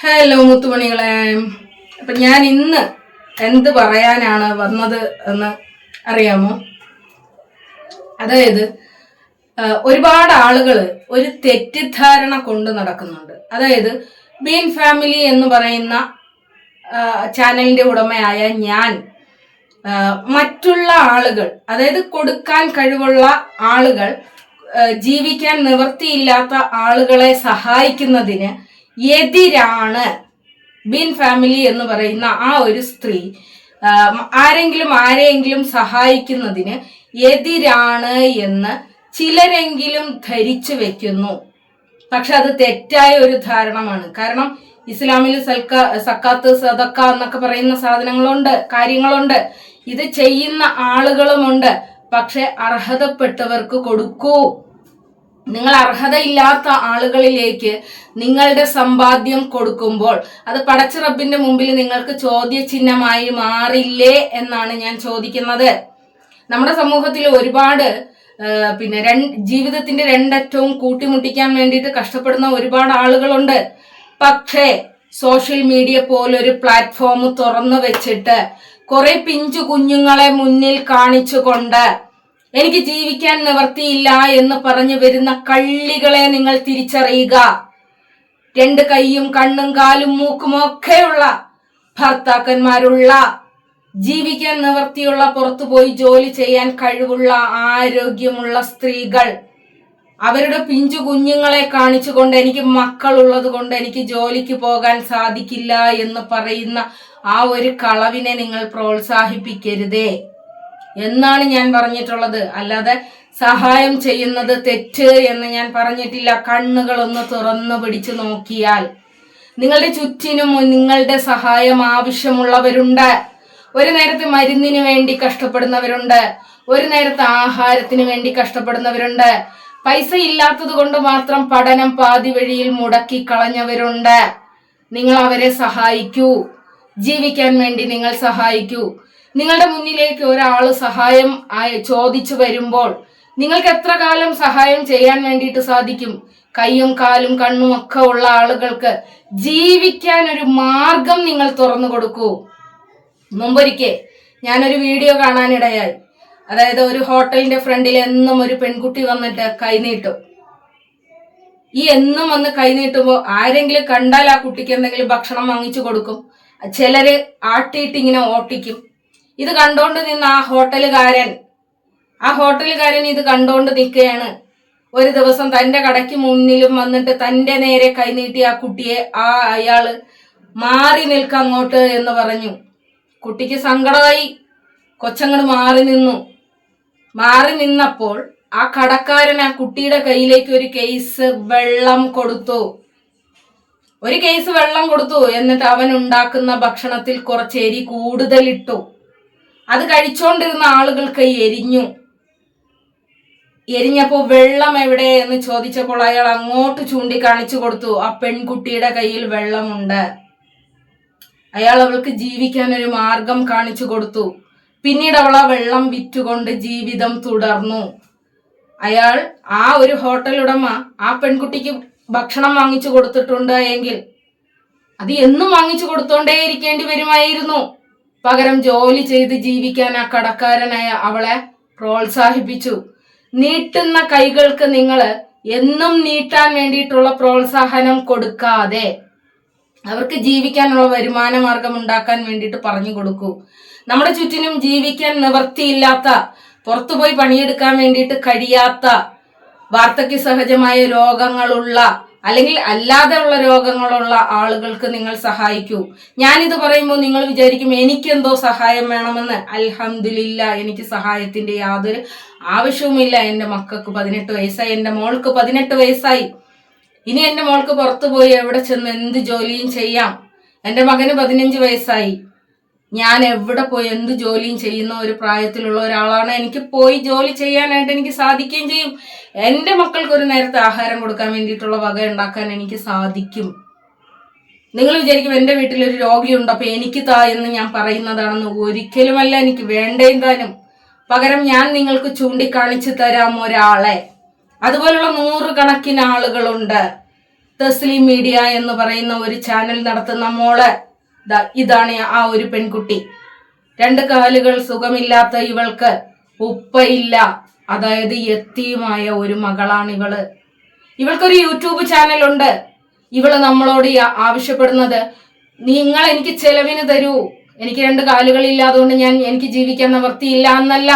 Hello മുത്തുമണികളെ. അപ്പൊ ഞാൻ ഇന്ന് എന്ത് പറയാനാണ് വന്നത് എന്ന് അറിയാമോ? അതായത് ഒരുപാട് ആളുകൾ ഒരു തെറ്റിദ്ധാരണ കൊണ്ട് നടക്കുന്നുണ്ട്. അതായത് ബീൻ ഫാമിലി എന്ന് പറയുന്ന ചാനലിന്റെ ഉടമയായ ഞാൻ മറ്റുള്ള ആളുകൾ, അതായത് കൊടുക്കാൻ കഴിവുള്ള ആളുകൾ, ജീവിക്കാൻ നിവൃത്തിയില്ലാത്ത ആളുകളെ സഹായിക്കുന്നതിന് എതിരാണ്. ബീൻ ഫാമിലി എന്ന് പറയുന്ന ആ ഒരു സ്ത്രീ ആരെങ്കിലും സഹായിക്കുന്നതിന് എതിരാണ് എന്ന് ചിലരെങ്കിലും ധരിച്ചു വെക്കുന്നു. പക്ഷെ അത് തെറ്റായ ഒരു ധാരണമാണ്. കാരണം ഇസ്ലാമിൽ സക്കാത്ത്, സദക്ക എന്നൊക്കെ പറയുന്ന സാധനങ്ങളുണ്ട്, കാര്യങ്ങളുണ്ട്. ഇത് ചെയ്യുന്ന ആളുകളുമുണ്ട്. പക്ഷെ അർഹതപ്പെട്ടവർക്ക് കൊടുക്കൂ. നിങ്ങൾ അർഹതയില്ലാത്ത ആളുകളിലേക്ക് നിങ്ങളുടെ സമ്പാദ്യം കൊടുക്കുമ്പോൾ അത് പടച്ച റബ്ബിന്റെ മുമ്പിൽ നിങ്ങൾക്ക് ചോദ്യചിഹ്നമായി മാറില്ലേ എന്നാണ് ഞാൻ ചോദിക്കുന്നത്. നമ്മുടെ സമൂഹത്തിൽ ഒരുപാട് ജീവിതത്തിന്റെ രണ്ടറ്റവും കൂട്ടിമുട്ടിക്കാൻ വേണ്ടിയിട്ട് കഷ്ടപ്പെടുന്ന ഒരുപാട് ആളുകളുണ്ട്. പക്ഷേ സോഷ്യൽ മീഡിയ പോലൊരു പ്ലാറ്റ്ഫോം തുറന്നു വെച്ചിട്ട് കുറെ പിഞ്ചു കുഞ്ഞുങ്ങളെ മുന്നിൽ കാണിച്ചുകൊണ്ട് എനിക്ക് ജീവിക്കാൻ നിവർത്തിയില്ല എന്ന് പറഞ്ഞു വരുന്ന കള്ളികളെ നിങ്ങൾ തിരിച്ചറിയുക. രണ്ട് കൈയും കണ്ണും കാലും മൂക്കുമൊക്കെയുള്ള ഭർത്താക്കന്മാരുള്ള, ജീവിക്കാൻ നിവർത്തിയുള്ള, പുറത്തുപോയി ജോലി ചെയ്യാൻ കഴിവുള്ള, ആരോഗ്യമുള്ള സ്ത്രീകൾ അവരുടെ പിഞ്ചു കുഞ്ഞുങ്ങളെ കാണിച്ചുകൊണ്ട് എനിക്ക് മക്കളുള്ളത് കൊണ്ട് എനിക്ക് ജോലിക്ക് പോകാൻ സാധിക്കില്ല എന്ന് പറയുന്ന ആ ഒരു കളവിനെ നിങ്ങൾ പ്രോത്സാഹിപ്പിക്കരുതേ എന്നാണ് ഞാൻ പറഞ്ഞിട്ടുള്ളത്. അല്ലാതെ സഹായം ചെയ്യുന്നത് തെറ്റ് എന്ന് ഞാൻ പറഞ്ഞിട്ടില്ല. കണ്ണുകളൊന്ന് തുറന്നു പിടിച്ചു നോക്കിയാൽ നിങ്ങളുടെ ചുറ്റിനും നിങ്ങളുടെ സഹായം ആവശ്യമുള്ളവരുണ്ട്. ഒരു നേരത്തെ മരുന്നിന് വേണ്ടി കഷ്ടപ്പെടുന്നവരുണ്ട്, ഒരു നേരത്തെ ആഹാരത്തിന് വേണ്ടി കഷ്ടപ്പെടുന്നവരുണ്ട്, പൈസ ഇല്ലാത്തത് കൊണ്ട് മാത്രം പഠനം പാതി വഴിയിൽ മുടക്കി കളഞ്ഞവരുണ്ട്. നിങ്ങൾ അവരെ സഹായിക്കൂ. ജീവിക്കാൻ വേണ്ടി നിങ്ങൾ സഹായിക്കൂ. നിങ്ങളുടെ മുന്നിലേക്ക് ഒരാൾ സഹായം ചോദിച്ചു വരുമ്പോൾ നിങ്ങൾക്ക് എത്ര കാലം സഹായം ചെയ്യാൻ വേണ്ടിയിട്ട് സാധിക്കും? കൈയും കാലും കണ്ണും ഒക്കെ ഉള്ള ആളുകൾക്ക് ജീവിക്കാൻ ഒരു മാർഗം നിങ്ങൾ തുറന്നു കൊടുക്കൂ. മുമ്പൊരിക്കൽ ഞാനൊരു വീഡിയോ കാണാനിടയായി. അതായത് ഒരു ഹോട്ടലിന്റെ ഫ്രണ്ടിൽ എന്നും ഒരു പെൺകുട്ടി വന്നിട്ട് കൈനീട്ടും. ഈ എന്നും വന്ന് കൈനീട്ടുമ്പോൾ ആരെങ്കിലും കണ്ടാൽ ആ കുട്ടിക്ക് എന്തെങ്കിലും ഭക്ഷണം വാങ്ങിച്ചു കൊടുക്കും. ചിലര് ആട്ടിയിട്ട് ഇങ്ങനെ ഓട്ടിക്കും. ഇത് കണ്ടോണ്ട് നിന്ന് ആ ഹോട്ടലുകാരൻ ഇത് കണ്ടോണ്ട് നിൽക്കുകയാണ്. ഒരു ദിവസം തന്റെ കടയ്ക്ക് മുന്നിലും വന്നിട്ട് തന്റെ നേരെ കൈനീട്ടി ആ കുട്ടിയെ അയാള് മാറി നിൽക്ക അങ്ങോട്ട് എന്ന് പറഞ്ഞു. കുട്ടിക്ക് സങ്കടമായി. കൊച്ചങ്ങട് മാറി നിന്നപ്പോൾ ആ കടക്കാരൻ ആ കുട്ടിയുടെ കയ്യിലേക്ക് ഒരു കേസ് വെള്ളം കൊടുത്തു. എന്നിട്ട് അവൻ ഉണ്ടാക്കുന്ന ഭക്ഷണത്തിൽ കുറച്ച് എരി കൂടുതലിട്ടു. അത് കഴിച്ചോണ്ടിരുന്ന ആളുകൾക്ക് എരിഞ്ഞപ്പോ വെള്ളം എവിടെ എന്ന് ചോദിച്ചപ്പോൾ അയാൾ അങ്ങോട്ട് ചൂണ്ടിക്കാണിച്ചു കൊടുത്തു. ആ പെൺകുട്ടിയുടെ കയ്യിൽ വെള്ളമുണ്ട്. അയാൾ അവൾക്ക് ജീവിക്കാൻ ഒരു മാർഗം കാണിച്ചു കൊടുത്തു. പിന്നീട് അവൾ ആ വെള്ളം വിറ്റുകൊണ്ട് ജീവിതം തുടർന്നു. അയാൾ ആ ഒരു ഹോട്ടൽ ഉടമ ആ പെൺകുട്ടിക്ക് ഭക്ഷണം വാങ്ങിച്ചു കൊടുത്തിട്ടുണ്ട് എങ്കിൽ അത് എന്നും വാങ്ങിച്ചു കൊടുത്തോണ്ടേ ഇരിക്കേണ്ടി വരുമായിരുന്നു. പകരം ജോലി ചെയ്ത് ജീവിക്കാൻ ആ കടക്കാരനായ അവളെ പ്രോത്സാഹിപ്പിച്ചു. നീട്ടുന്ന കൈകൾക്ക് നിങ്ങൾ എന്നും നീട്ടാൻ വേണ്ടിയിട്ടുള്ള പ്രോത്സാഹനം കൊടുക്കാതെ അവർക്ക് ജീവിക്കാനുള്ള വരുമാന മാർഗം ഉണ്ടാക്കാൻ വേണ്ടിയിട്ട് പറഞ്ഞു കൊടുക്കൂ. നമ്മുടെ ചുറ്റിനും ജീവിക്കാൻ നിവർത്തിയില്ലാത്ത, പുറത്തുപോയി പണിയെടുക്കാൻ വേണ്ടിയിട്ട് കഴിയാത്ത, വാർദ്ധക്യ സഹജമായ രോഗങ്ങളുള്ള അല്ലെങ്കിൽ അല്ലാതെ ഉള്ള രോഗങ്ങളുള്ള ആളുകൾക്ക് നിങ്ങൾ സഹായിക്കൂ. ഞാനിത് പറയുമ്പോൾ നിങ്ങൾ വിചാരിക്കും എനിക്കെന്തോ സഹായം വേണമെന്ന്. അൽഹംദുലില്ലാ, എനിക്ക് സഹായത്തിന്റെ യാതൊരു ആവശ്യവുമില്ല. എൻ്റെ മക്കൾക്ക് 18 വയസ്സായി, എൻ്റെ മോൾക്ക് 18 വയസ്സായി. ഇനി എൻ്റെ മോൾക്ക് പുറത്തു പോയി എവിടെ ചെന്ന് എന്ത് ജോലിയും ചെയ്യാം. എൻ്റെ മകന് 15 വയസ്സായി. ഞാൻ എവിടെ പോയി എന്ത് ജോലിയും ചെയ്യുന്ന ഒരു പ്രായത്തിലുള്ള ഒരാളാണ്. എനിക്ക് പോയി ജോലി ചെയ്യാനായിട്ട് എനിക്ക് സാധിക്കുകയും ചെയ്യും. എൻ്റെ മക്കൾക്ക് ഒരു നേരത്തെ ആഹാരം കൊടുക്കാൻ വേണ്ടിയിട്ടുള്ള വക ഉണ്ടാക്കാൻ എനിക്ക് സാധിക്കും. നിങ്ങൾ വിചാരിക്കും എൻ്റെ വീട്ടിലൊരു രോഗിയുണ്ട് അപ്പൊ എനിക്ക് താ എന്ന് ഞാൻ പറയുന്നതാണെന്ന്. ഒരിക്കലുമല്ല. എനിക്ക് വേണ്ടേം താനും. പകരം ഞാൻ നിങ്ങൾക്ക് ചൂണ്ടിക്കാണിച്ചു തരാം ഒരാളെ. അതുപോലുള്ള 100 കണക്കിന് ആളുകളുണ്ട്. തസ്ലീം മീഡിയ എന്ന് പറയുന്ന ഒരു ചാനൽ നടത്തുന്ന മോള്. ഇതാണ് ആ ഒരു പെൺകുട്ടി. 2 കാലുകൾ സുഖമില്ലാത്ത ഇവൾക്ക് ഉപ്പയില്ല, അതായത് യത്തീമായ ഒരു മകളാണ് ഇവള്. ഇവൾക്കൊരു യൂട്യൂബ് ചാനലുണ്ട്. ഇവള് നമ്മളോട് ആവശ്യപ്പെടുന്നത്, നിങ്ങൾ എനിക്ക് ചെലവിന് തരൂ, എനിക്ക് 2 കാലുകളില്ലാതുകൊണ്ട് എനിക്ക് ജീവിക്കാൻ നിവർത്തിയില്ല എന്നല്ല,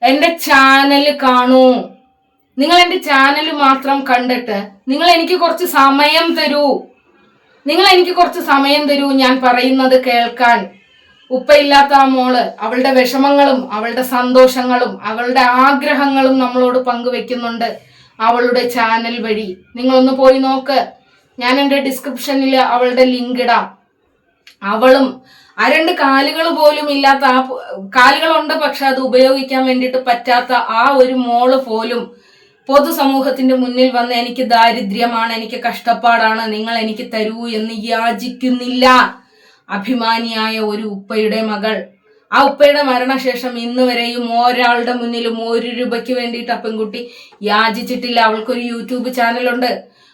എന്റെ ചാനൽ കാണൂ, നിങ്ങൾ എന്റെ ചാനൽ മാത്രം കണ്ടിട്ട് നിങ്ങൾ എനിക്ക് കുറച്ച് സമയം തരൂ, ഞാൻ പറയുന്നത് കേൾക്കാൻ. ഉപ്പയില്ലാത്ത ആ മോള് അവളുടെ വിഷമങ്ങളും അവളുടെ സന്തോഷങ്ങളും അവളുടെ ആഗ്രഹങ്ങളും നമ്മളോട് പങ്കുവെക്കുന്നുണ്ട് അവളുടെ ചാനൽ വഴി. നിങ്ങളൊന്ന് പോയി നോക്ക്. ഞാൻ എൻ്റെ ഡിസ്ക്രിപ്ഷനിൽ അവളുടെ ലിങ്ക് ഇടാം. അവളും ആ 2 കാലുകൾ പോലും ഇല്ലാത്ത, കാലുകളുണ്ട് പക്ഷെ അത് ഉപയോഗിക്കാൻ വേണ്ടിയിട്ട് പറ്റാത്ത ആ ഒരു മോള് പോലും പൊതുസമൂഹത്തിന്റെ മുന്നിൽ വന്ന് എനിക്ക് ദാരിദ്ര്യമാണ്, എനിക്ക് കഷ്ടപ്പാടാണ്, നിങ്ങൾ എനിക്ക് തരൂ എന്ന് യാചിക്കുന്നില്ല. അഭിമാനിയായ ഒരു ഉപ്പയുടെ മകൾ. ആ ഉപ്പയുടെ മരണശേഷം ഇന്ന് വരെയും ഒരാളുടെ മുന്നിലും 1 രൂപയ്ക്ക് വേണ്ടിയിട്ട് ആ പെൺകുട്ടി യാചിച്ചിട്ടില്ല. അവൾക്കൊരു യൂട്യൂബ് ചാനലുണ്ട്.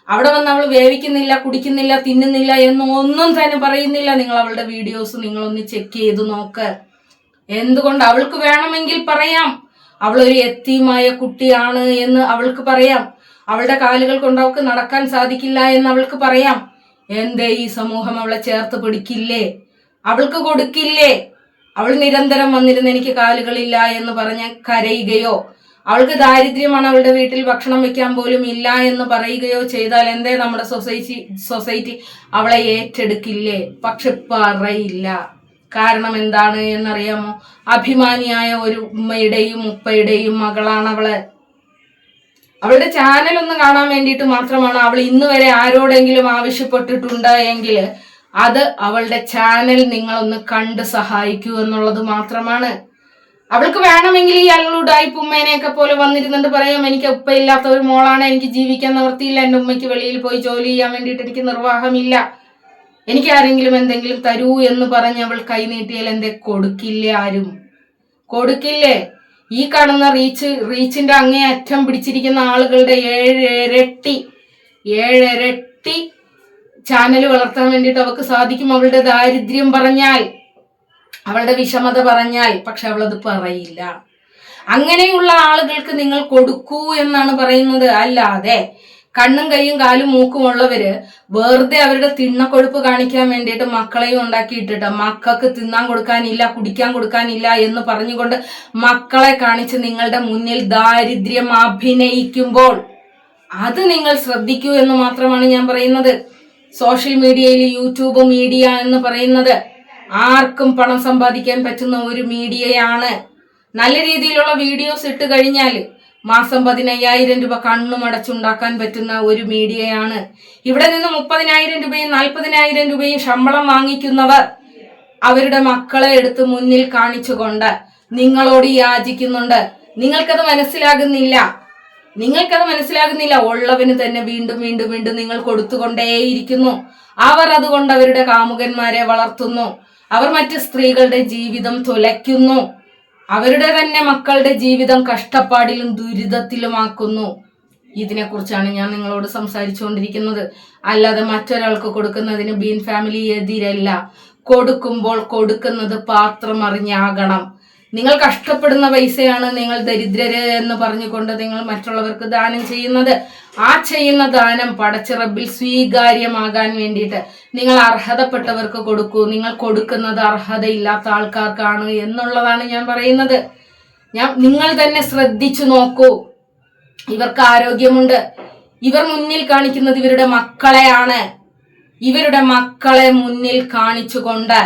അവിടെ വന്ന് അവൾ വേവിക്കുന്നില്ല, കുടിക്കുന്നില്ല, തിന്നുന്നില്ല എന്നൊന്നും തന്നെ പറയുന്നില്ല. നിങ്ങൾ അവളുടെ വീഡിയോസ് നിങ്ങളൊന്ന് ചെക്ക് ചെയ്ത് നോക്ക്. എന്തുകൊണ്ട്? അവൾക്ക് വേണമെങ്കിൽ പറയാം അവളൊരു യത്തീമായ കുട്ടിയാണ് എന്ന് അവൾക്ക് പറയാം. അവളുടെ കാലുകൾ കൊണ്ട് അവൾക്ക് നടക്കാൻ സാധിക്കില്ല എന്ന് അവൾക്ക് പറയാം. എന്തേ ഈ സമൂഹം അവളെ ചേർത്ത് പിടിക്കില്ലേ? അവൾക്ക് കൊടുക്കില്ലേ? അവൾ നിരന്തരം വന്നിരുന്ന് എനിക്ക് കാലുകളില്ല എന്ന് പറഞ്ഞ് കരയുകയോ അവൾക്ക് ദാരിദ്ര്യമാണ്, അവളുടെ വീട്ടിൽ ഭക്ഷണം വെക്കാൻ പോലും ഇല്ല എന്ന് പറയുകയോ ചെയ്താൽ എന്തേ നമ്മുടെ സൊസൈറ്റി അവളെ ഏറ്റെടുക്കില്ലേ? പക്ഷെ പറയില്ല. കാരണം എന്താണ് എന്നറിയാമോ? അഭിമാനിയായ ഒരു ഉമ്മയുടെയും ഉപ്പയുടെയും മകളാണ് അവള്. അവളുടെ ചാനൽ ഒന്ന് കാണാൻ വേണ്ടിയിട്ട് മാത്രമാണ് അവൾ ഇന്ന് വരെ ആരോടെങ്കിലും ആവശ്യപ്പെട്ടിട്ടുണ്ട് എങ്കിൽ അത് അവളുടെ ചാനൽ നിങ്ങളൊന്ന് കണ്ട് സഹായിക്കൂ എന്നുള്ളത് മാത്രമാണ്. അവൾക്ക് വേണമെങ്കിൽ ഈ അള്ളുടായ്പ ഉമ്മേനെയൊക്കെ പോലെ വന്നിരുന്നുണ്ട് പറയാം, എനിക്ക് ഉപ്പയില്ലാത്ത ഒരു മോളാണ്, എനിക്ക് ജീവിക്കാൻ നിവർത്തിയില്ല, എൻ്റെ ഉമ്മയ്ക്ക് വെളിയിൽ പോയി ജോലി ചെയ്യാൻ വേണ്ടിയിട്ട് എനിക്ക് നിർവാഹമില്ല, എനിക്ക് ആരെങ്കിലും എന്തെങ്കിലും തരൂ എന്ന് പറഞ്ഞ് അവൾ കൈനീട്ടിയാൽ എന്തേ കൊടുക്കില്ലേ? ആരും കൊടുക്കില്ലേ? ഈ കാണുന്ന റീച്ചിന്റെ അങ്ങേ അറ്റം പിടിച്ചിരിക്കുന്ന ആളുകളുടെ 7 ഇരട്ടി ചാനൽ വളർത്താൻ വേണ്ടിയിട്ട് അവൾക്ക് സാധിക്കും. അവളുടെ ദാരിദ്ര്യം പറഞ്ഞാൽ, അവളുടെ വിഷമത പറഞ്ഞാൽ, പക്ഷെ അവളത് പറയില്ല. അങ്ങനെയുള്ള ആളുകൾക്ക് നിങ്ങൾ കൊടുക്കൂ എന്നാണ് പറയുന്നത്. അല്ലാതെ കണ്ണും കൈയും കാലും മൂക്കും ഉള്ളവര് വെറുതെ അവരുടെ തിണ്ണക്കൊഴുപ്പ് കാണിക്കാൻ വേണ്ടിയിട്ട് മക്കളെയും ഉണ്ടാക്കിയിട്ടിട്ട് മക്കൾക്ക് തിന്നാൻ കൊടുക്കാനില്ല, കുടിക്കാൻ കൊടുക്കാനില്ല എന്ന് പറഞ്ഞുകൊണ്ട് മക്കളെ കാണിച്ച് നിങ്ങളുടെ മുന്നിൽ ദാരിദ്ര്യം അഭിനയിക്കുമ്പോൾ അത് നിങ്ങൾ ശ്രദ്ധിക്കൂ എന്ന് മാത്രമാണ് ഞാൻ പറയുന്നത്. സോഷ്യൽ മീഡിയയിൽ യൂട്യൂബ് മീഡിയ എന്ന് പറയുന്നത് ആർക്കും പണം സമ്പാദിക്കാൻ പറ്റുന്ന ഒരു മീഡിയയാണ്. നല്ല രീതിയിലുള്ള വീഡിയോസ് ഇട്ട് കഴിഞ്ഞാൽ മാസം 15,000 രൂപ കണ്ണുമടച്ചുണ്ടാക്കാൻ പറ്റുന്ന ഒരു മീഡിയയാണ്. ഇവിടെ നിന്ന് 30,000 രൂപയും 40,000 രൂപയും ശമ്പളം വാങ്ങിക്കുന്നവർ അവരുടെ മക്കളെ എടുത്ത് മുന്നിൽ കാണിച്ചുകൊണ്ട് നിങ്ങളോട് യാചിക്കുന്നുണ്ട്. നിങ്ങൾക്കത് മനസ്സിലാകുന്നില്ല. ഉള്ളവന് തന്നെ വീണ്ടും വീണ്ടും വീണ്ടും നിങ്ങൾ കൊടുത്തുകൊണ്ടേയിരിക്കുന്നു. അവർ അതുകൊണ്ട് അവരുടെ കാമുകന്മാരെ വളർത്തുന്നു. അവർ മറ്റ് സ്ത്രീകളുടെ ജീവിതം തുലയ്ക്കുന്നു. അവരുടെ തന്നെ മക്കളുടെ ജീവിതം കഷ്ടപ്പാടിലും ദുരിതത്തിലുമാക്കുന്നു. ഇതിനെക്കുറിച്ചാണ് ഞാൻ നിങ്ങളോട് സംസാരിച്ചുകൊണ്ടിരിക്കുന്നത്. അല്ലാതെ മറ്റൊരാൾക്ക് കൊടുക്കുന്നതിന് ബീൻ ഫാമിലി എതിരല്ല. കൊടുക്കുമ്പോൾ കൊടുക്കുന്നത് പാത്രം അറിഞ്ഞാകണം. നിങ്ങൾ കഷ്ടപ്പെടുന്ന പൈസയാണ് നിങ്ങൾ ദരിദ്രര് എന്ന് പറഞ്ഞുകൊണ്ട് നിങ്ങൾ മറ്റുള്ളവർക്ക് ദാനം ചെയ്യുന്നത്. ആ ചെയ്യുന്ന ദാനം പടച്ച റബ്ബിൽ സ്വീകാര്യമാകാൻ വേണ്ടിയിട്ട് നിങ്ങൾ അർഹതപ്പെട്ടവർക്ക് കൊടുക്കൂ. നിങ്ങൾ കൊടുക്കുന്നത് അർഹതയില്ലാത്ത ആൾക്കാർക്കാണ് എന്നുള്ളതാണ് ഞാൻ പറയുന്നത്. നിങ്ങൾ തന്നെ ശ്രദ്ധിച്ചു നോക്കൂ. ഇവർക്ക് ആരോഗ്യമുണ്ട്. ഇവർ മുന്നിൽ കാണിക്കുന്നത് ഇവരുടെ മക്കളെയാണ്. ഇവരുടെ മക്കളെ മുന്നിൽ കാണിച്ചുകൊണ്ട്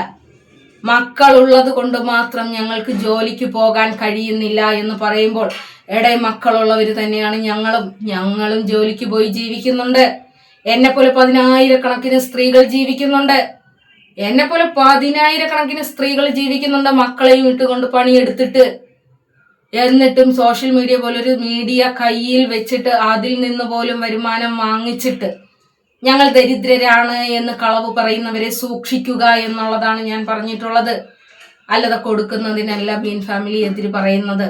മക്കളുള്ളത് കൊണ്ട് മാത്രം ഞങ്ങൾക്ക് ജോലിക്ക് പോകാൻ കഴിയുന്നില്ല എന്ന് പറയുമ്പോൾ, മക്കളുള്ളവർ തന്നെയാണ് ഞങ്ങളും ജോലിക്ക് പോയി ജീവിക്കുന്നുണ്ട്. എന്നെപ്പോലെ 10,000 സ്ത്രീകൾ ജീവിക്കുന്നുണ്ട്. മക്കളെയും ഇട്ടുകൊണ്ട് പണിയെടുത്തിട്ട്. എന്നിട്ടും സോഷ്യൽ മീഡിയ പോലൊരു മീഡിയ കയ്യിൽ വെച്ചിട്ട് അതിൽ നിന്ന് പോലും വരുമാനം വാങ്ങിച്ചിട്ട് ഞങ്ങൾ ദരിദ്രരാണ് എന്ന് കളവ് പറയുന്നവരെ സൂക്ഷിക്കുക എന്നുള്ളതാണ് ഞാൻ പറഞ്ഞിട്ടുള്ളത്. അല്ലാതെ കൊടുക്കുന്നതിനല്ല ബീൻ ഫാമിലി എതിര് പറയുന്നത്.